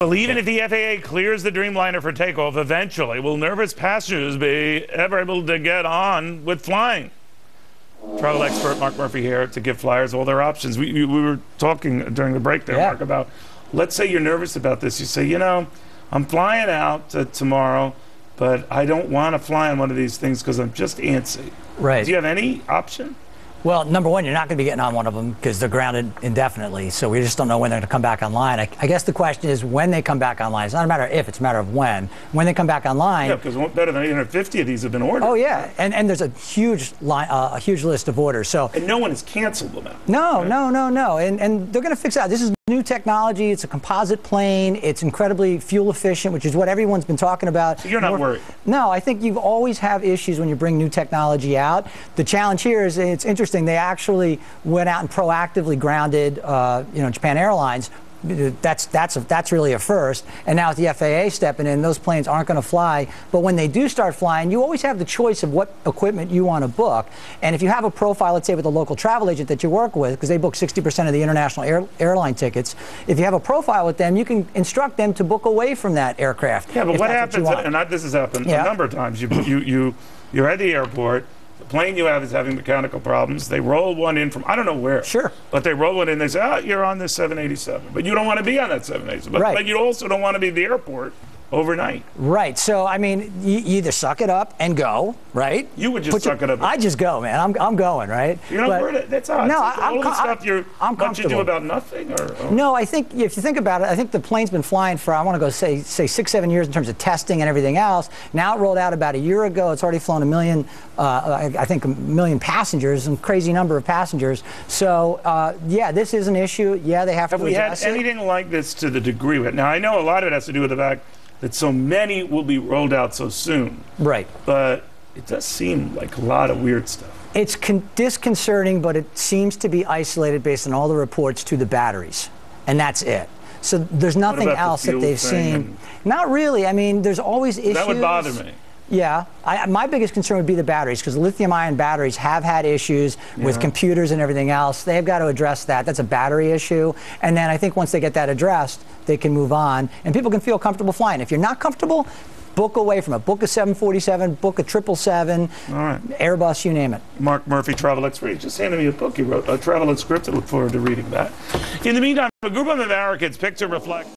Well, even if the FAA clears the Dreamliner for takeoff, eventually, will nervous passengers be ever able to get on with flying? Travel expert Mark Murphy here to give flyers all their options. We were talking during the break there, Mark, about, let's say you're nervous about this. You say, you know, I'm flying out tomorrow, but I don't want to fly on one of these things because I'm just antsy. Right. Do you have any option? Well, number one, you're not going to be getting on one of them because they're grounded indefinitely. So we just don't know when they're going to come back online. I guess the question is when they come back online. It's not a matter of if, it's a matter of when. When they come back online. Yeah, because better than 850 of these have been ordered. Oh, yeah. And there's a huge list of orders. So and no one has canceled them out. No, right? No. And they're going to fix it out. This is new technology. It's a composite plane. It's incredibly fuel efficient, which is what everyone's been talking about. So you're not worried? No, I think you always have issues when you bring new technology out. The challenge here is, it's interesting, they actually went out and proactively grounded Japan Airlines. That's really a first. And now with the FAA stepping in, those planes aren't going to fly. But when they do start flying, you always have the choice of what equipment you want to book. And if you have a profile, let's say with a local travel agent that you work with, because they book 60% of the international airline tickets, if you have a profile with them, you can instruct them to book away from that aircraft. Yeah, but what happens, and this has happened a number of times, you're at the airport, the plane you have is having mechanical problems. They roll one in from, I don't know where. Sure. But they roll one in, they say, oh, you're on this 787. But you don't want to be on that 787. Right. But you also don't want to be at the airport overnight. Right. So, I mean, you either suck it up and go, right? You would just suck it up. I just go, man. I'm going, right? You're not worried? That's odd. No, all the stuff I'm what you do about nothing? Or? No, I think if you think about it, I think the plane's been flying for, I want to go say 6-7 years in terms of testing and everything else. Now it rolled out about a year ago. It's already flown I think a million passengers, and crazy number of passengers. So, yeah, this is an issue. Yeah, they have to address it. Have we had anything like this to the degree? Now, I know a lot of it has to do with the fact that so many will be rolled out so soon. Right. But it does seem like a lot of weird stuff. It's disconcerting, but it seems to be isolated based on all the reports to the batteries. And that's it. So there's nothing else that they've seen. Not really. I mean, there's always issues. That would bother me. Yeah. My biggest concern would be the batteries, because lithium-ion batteries have had issues with computers and everything else. They've got to address that. That's a battery issue. And then I think once they get that addressed, they can move on, and people can feel comfortable flying. If you're not comfortable, book away from it. Book a 747, book a 777, Airbus, you name it. Mark Murphy, travel expert. He just handed me a book he wrote, Travel Unscripted. I look forward to reading that. In the meantime, a group of Americans picked to reflect